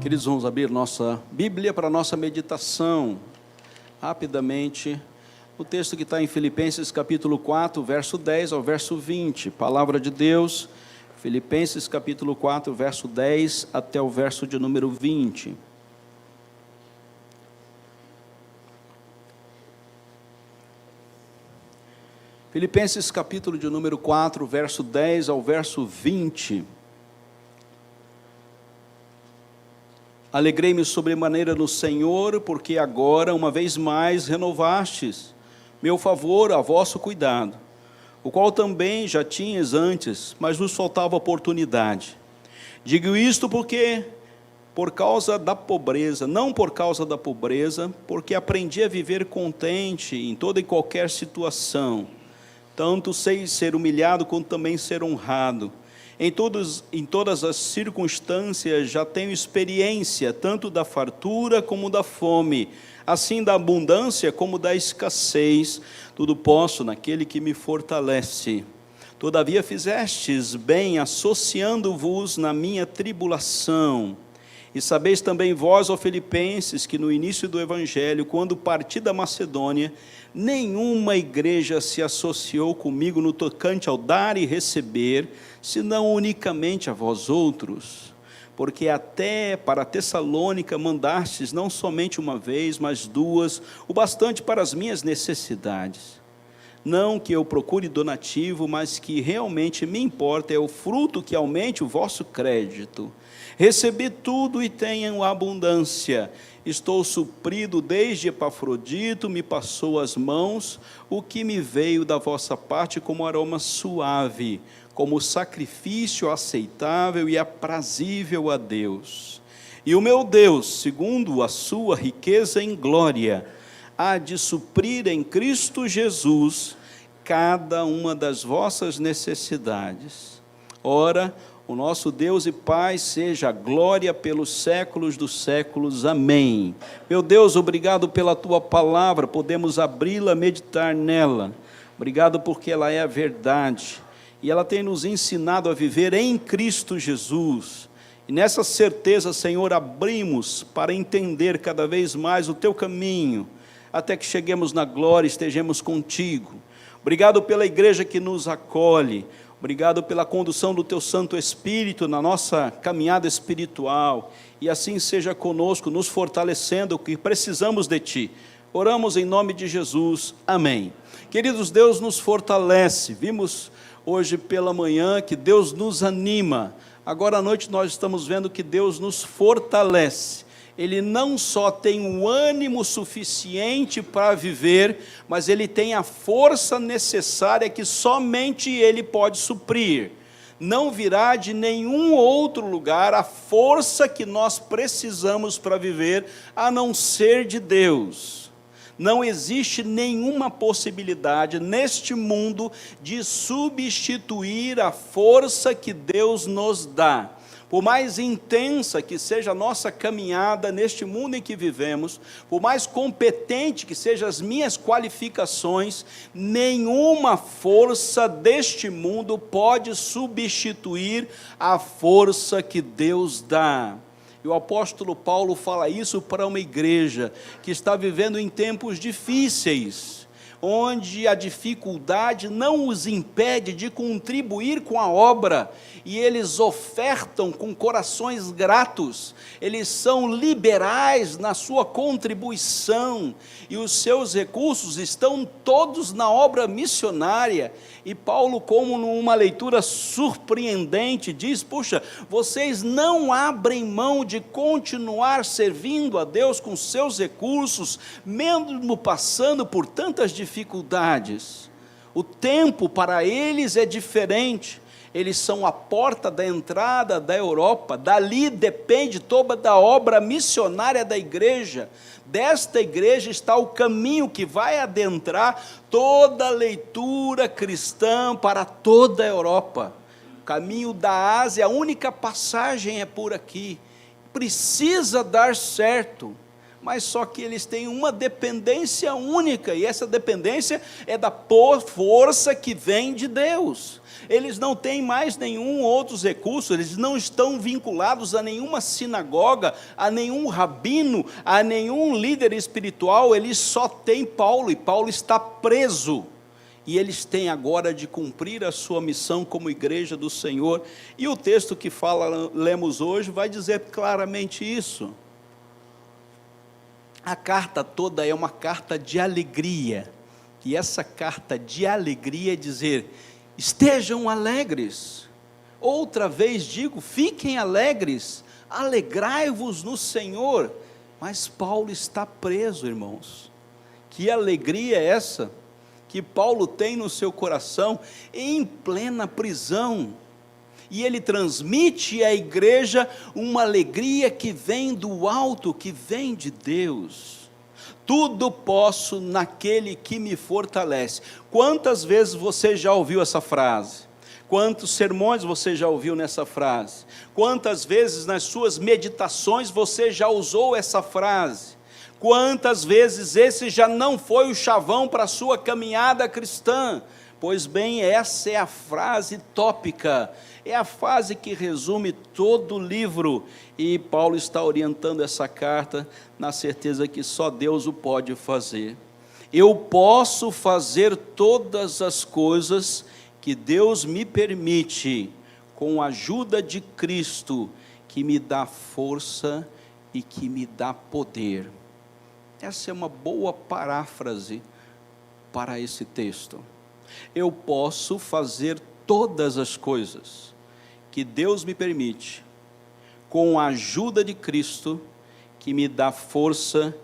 Queridos, vamos abrir nossa Bíblia para a nossa meditação. Rapidamente, o texto que está em Filipenses capítulo 4, verso 10 ao verso 20. Palavra de Deus, Filipenses capítulo 4, verso 10 até o verso de número 20. Filipenses capítulo de número 4, verso 10 ao verso 20. Alegrei-me sobremaneira no Senhor, porque agora, uma vez mais, renovastes meu favor a vosso cuidado, o qual também já tinhas antes, mas nos faltava oportunidade. Digo isto porque, por causa da pobreza, não por causa da pobreza, porque aprendi a viver contente em toda e qualquer situação, tanto sei ser humilhado, quanto também ser honrado. Em todas as circunstâncias já tenho experiência, tanto da fartura como da fome, assim da abundância como da escassez. Tudo posso naquele que me fortalece. Todavia fizestes bem, associando-vos na minha tribulação. E sabeis também vós, ó Filipenses, que no início do Evangelho, quando parti da Macedônia, nenhuma igreja se associou comigo no tocante ao dar e receber, senão unicamente a vós outros. Porque até para Tessalônica mandastes não somente uma vez, mas duas, o bastante para as minhas necessidades. Não que eu procure donativo, mas que realmente me importa é o fruto que aumente o vosso crédito. Recebi tudo e tenho abundância. Estou suprido desde Epafrodito, me passou as mãos, o que me veio da vossa parte como aroma suave, como sacrifício aceitável e aprazível a Deus. E o meu Deus, segundo a sua riqueza em glória, há de suprir em Cristo Jesus cada uma das vossas necessidades. Ora, o nosso Deus e Pai seja a glória pelos séculos dos séculos. Amém. Meu Deus, obrigado pela Tua palavra, podemos abri-la, meditar nela. Obrigado porque ela é a verdade, e ela tem nos ensinado a viver em Cristo Jesus. E nessa certeza, Senhor, abrimos para entender cada vez mais o Teu caminho, até que cheguemos na glória e estejamos contigo. Obrigado pela igreja que nos acolhe. Obrigado pela condução do Teu Santo Espírito na nossa caminhada espiritual, e assim seja conosco, nos fortalecendo, o que precisamos de Ti. Oramos em nome de Jesus, amém. Queridos, Deus nos fortalece. Vimos hoje pela manhã que Deus nos anima. Agora à noite nós estamos vendo que Deus nos fortalece. Ele não só tem o ânimo suficiente para viver, mas Ele tem a força necessária que somente Ele pode suprir. Não virá de nenhum outro lugar a força que nós precisamos para viver, a não ser de Deus. Não existe nenhuma possibilidade neste mundo de substituir a força que Deus nos dá. Por mais intensa que seja a nossa caminhada neste mundo em que vivemos, por mais competente que sejam as minhas qualificações, nenhuma força deste mundo pode substituir a força que Deus dá. E o apóstolo Paulo fala isso para uma igreja que está vivendo em tempos difíceis, onde a dificuldade não os impede de contribuir com a obra, e eles ofertam com corações gratos, eles são liberais na sua contribuição, e os seus recursos estão todos na obra missionária. E Paulo, como numa leitura surpreendente, diz: puxa, vocês não abrem mão de continuar servindo a Deus com seus recursos, mesmo passando por tantas dificuldades. O tempo para eles é diferente. Eles são a porta da entrada da Europa, dali depende toda a obra missionária da igreja. Desta igreja está o caminho que vai adentrar toda a leitura cristã para toda a Europa. O caminho da Ásia, a única passagem é por aqui. Precisa dar certo, mas só que eles têm uma dependência única, e essa dependência é da força que vem de Deus. Eles não têm mais nenhum outro recurso, eles não estão vinculados a nenhuma sinagoga, a nenhum rabino, a nenhum líder espiritual, eles só têm Paulo, e Paulo está preso. E eles têm agora de cumprir a sua missão como igreja do Senhor. E o texto que lemos hoje vai dizer claramente isso. A carta toda é uma carta de alegria. E essa carta de alegria é dizer: estejam alegres. Outra vez digo, fiquem alegres, alegrai-vos no Senhor. Mas Paulo está preso, irmãos. Que alegria é essa que Paulo tem no seu coração, em plena prisão? E ele transmite à igreja uma alegria que vem do alto, que vem de Deus. Tudo posso naquele que me fortalece. Quantas vezes você já ouviu essa frase? Quantos sermões você já ouviu nessa frase? Quantas vezes nas suas meditações você já usou essa frase? Quantas vezes esse já não foi o chavão para a sua caminhada cristã? Pois bem, essa é a frase tópica, é a frase que resume todo o livro, e Paulo está orientando essa carta na certeza que só Deus o pode fazer. Eu posso fazer todas as coisas que Deus me permite, com a ajuda de Cristo, que me dá força e que me dá poder. Essa é uma boa paráfrase para esse texto. Eu posso fazer todas as coisas que Deus me permite, com a ajuda de Cristo, que me dá força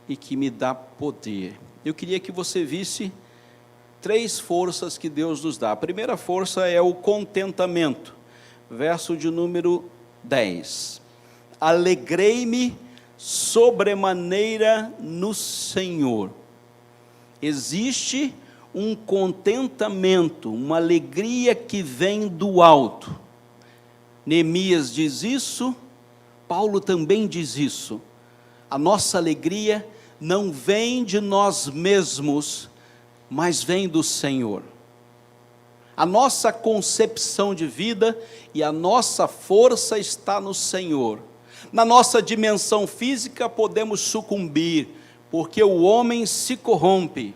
e que me dá poder. Eu queria que você visse 3 forças que Deus nos dá. A primeira força é o contentamento, verso de número 10. Alegrei-me sobremaneira no Senhor. Existe um contentamento, uma alegria que vem do alto. Neemias diz isso, Paulo também diz isso. A nossa alegria não vem de nós mesmos, mas vem do Senhor. A nossa concepção de vida e a nossa força está no Senhor. Na nossa dimensão física podemos sucumbir, porque o homem se corrompe.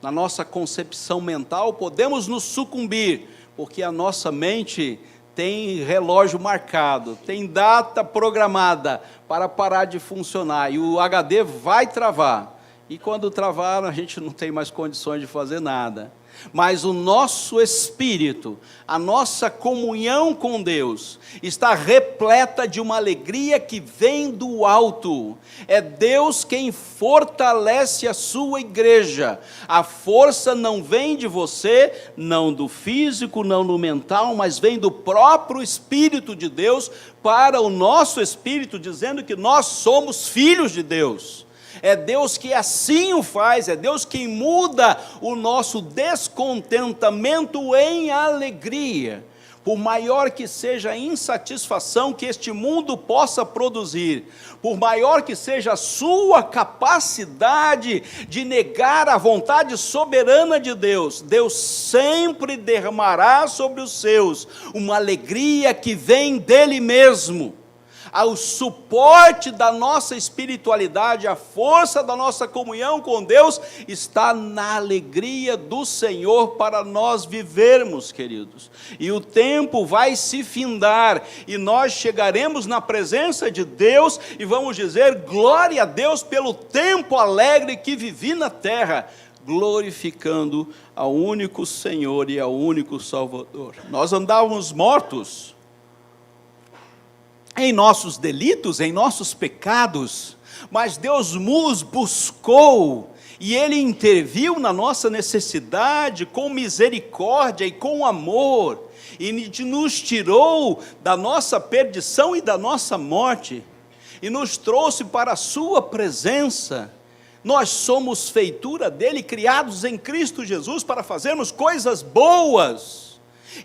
Na nossa concepção mental podemos nos sucumbir, porque a nossa mente tem relógio marcado, tem data programada para parar de funcionar, e o HD vai travar. E quando travar, a gente não tem mais condições de fazer nada. Mas o nosso espírito, a nossa comunhão com Deus, está repleta de uma alegria que vem do alto. É Deus quem fortalece a sua igreja. A força não vem de você, não do físico, não do mental, mas vem do próprio Espírito de Deus para o nosso espírito, dizendo que nós somos filhos de Deus. É Deus que assim o faz, é Deus quem muda o nosso descontentamento em alegria. Por maior que seja a insatisfação que este mundo possa produzir, por maior que seja a sua capacidade de negar a vontade soberana de Deus, Deus sempre derramará sobre os seus uma alegria que vem dele mesmo. Ao suporte da nossa espiritualidade, a força da nossa comunhão com Deus, está na alegria do Senhor para nós vivermos, queridos. E o tempo vai se findar, e nós chegaremos na presença de Deus, e vamos dizer, glória a Deus pelo tempo alegre que vivi na terra, glorificando ao único Senhor e ao único Salvador. Nós andávamos mortos em nossos delitos, em nossos pecados, mas Deus nos buscou, e Ele interviu na nossa necessidade com misericórdia e com amor, e nos tirou da nossa perdição e da nossa morte, e nos trouxe para a sua presença. Nós somos feitura dele, criados em Cristo Jesus para fazermos coisas boas.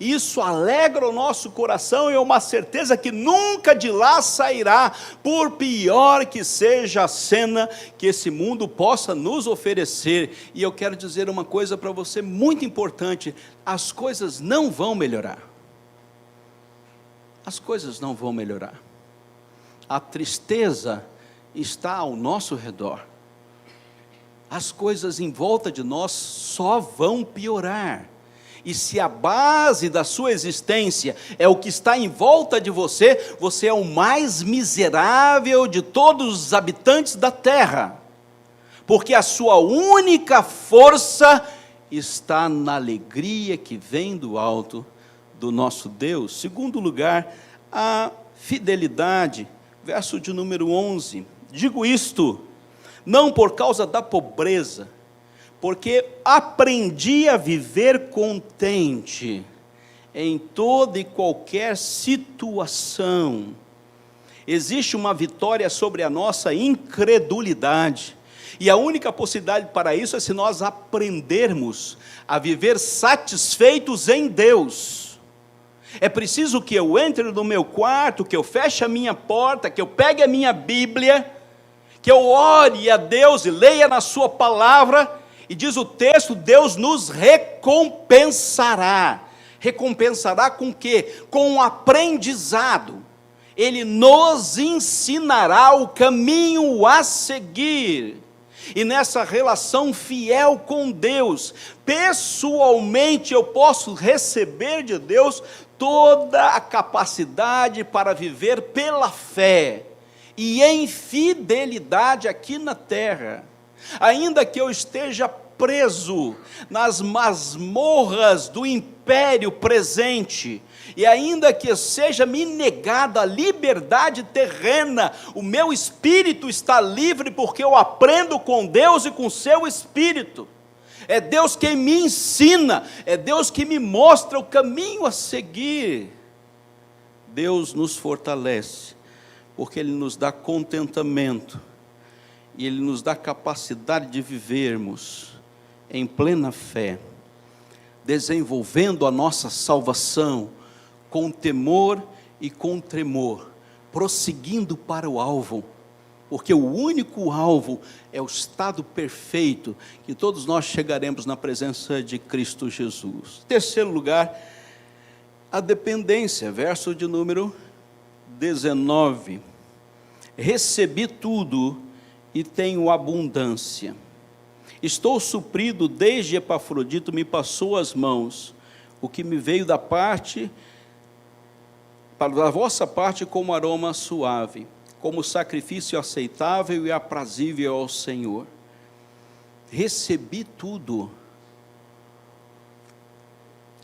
Isso alegra o nosso coração e é uma certeza que nunca de lá sairá, por pior que seja a cena que esse mundo possa nos oferecer. E eu quero dizer uma coisa para você muito importante: as coisas não vão melhorar. As coisas não vão melhorar. A tristeza está ao nosso redor. As coisas em volta de nós só vão piorar. E se a base da sua existência é o que está em volta de você, você é o mais miserável de todos os habitantes da terra, porque a sua única força está na alegria que vem do alto do nosso Deus. Segundo lugar, a fidelidade, verso de número 11, digo isto, não por causa da pobreza, porque aprendi a viver contente em toda e qualquer situação. Existe uma vitória sobre a nossa incredulidade, e a única possibilidade para isso é se nós aprendermos a viver satisfeitos em Deus. É preciso que eu entre no meu quarto, que eu feche a minha porta, que eu pegue a minha Bíblia, que eu ore a Deus e leia na sua palavra. E diz o texto, Deus nos recompensará. Recompensará com o quê? Com um aprendizado. Ele nos ensinará o caminho a seguir. E nessa relação fiel com Deus, pessoalmente eu posso receber de Deus toda a capacidade para viver pela fé e em fidelidade aqui na terra. Ainda que eu esteja preso nas masmorras do império presente, e ainda que seja me negada a liberdade terrena, o meu espírito está livre, porque eu aprendo com Deus e com seu Espírito. É Deus quem me ensina, é Deus que me mostra o caminho a seguir. Deus nos fortalece, porque Ele nos dá contentamento, e Ele nos dá capacidade de vivermos em plena fé, desenvolvendo a nossa salvação com temor e com tremor, prosseguindo para o alvo, porque o único alvo é o estado perfeito, que todos nós chegaremos na presença de Cristo Jesus. Terceiro lugar, a dependência, verso de número 19, recebi tudo e tenho abundância. Estou suprido desde Epafrodito me passou as mãos, o que me veio da vossa parte como aroma suave, como sacrifício aceitável e aprazível ao Senhor. Recebi tudo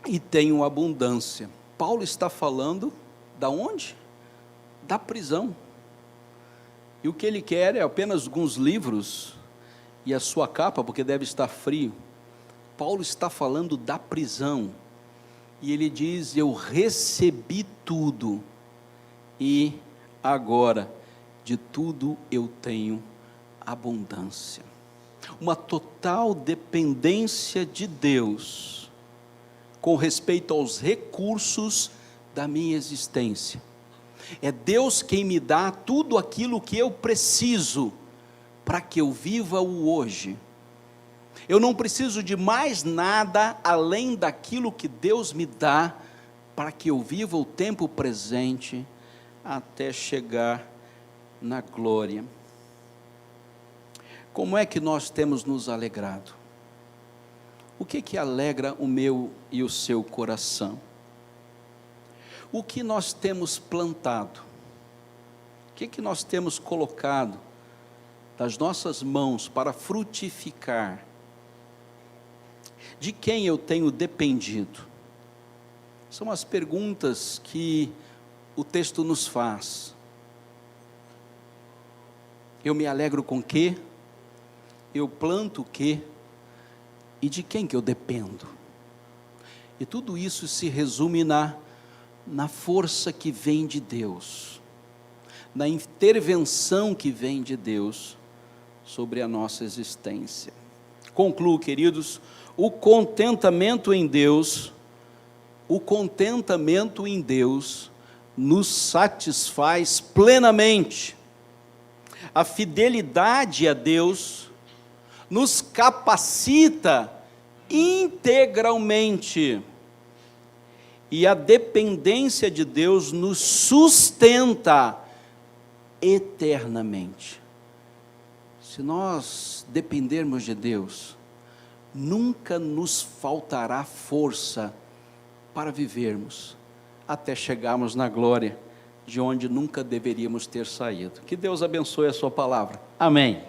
e tenho abundância. Paulo está falando da onde? Da prisão. E o que ele quer é apenas alguns livros e a sua capa, porque deve estar frio. Paulo está falando da prisão, e ele diz, eu recebi tudo, e agora, de tudo eu tenho abundância. Uma total dependência de Deus, com respeito aos recursos da minha existência. É Deus quem me dá tudo aquilo que eu preciso, para que eu viva o hoje. Eu não preciso de mais nada além daquilo que Deus me dá, para que eu viva o tempo presente, até chegar na glória. Como é que nós temos nos alegrado? O que alegra o meu e o seu coração? O que nós temos plantado? O que nós temos colocado das nossas mãos para frutificar? De quem eu tenho dependido? São as perguntas que o texto nos faz. Eu me alegro com o quê? Eu planto o quê? E de quem que eu dependo? E tudo isso se resume na força que vem de Deus, na intervenção que vem de Deus sobre a nossa existência. Concluo, queridos, o contentamento em Deus o contentamento em Deus nos satisfaz plenamente. A fidelidade a Deus nos capacita integralmente. E a dependência de Deus nos sustenta eternamente. Se nós dependermos de Deus, nunca nos faltará força para vivermos, até chegarmos na glória, de onde nunca deveríamos ter saído. Que Deus abençoe a sua palavra. Amém.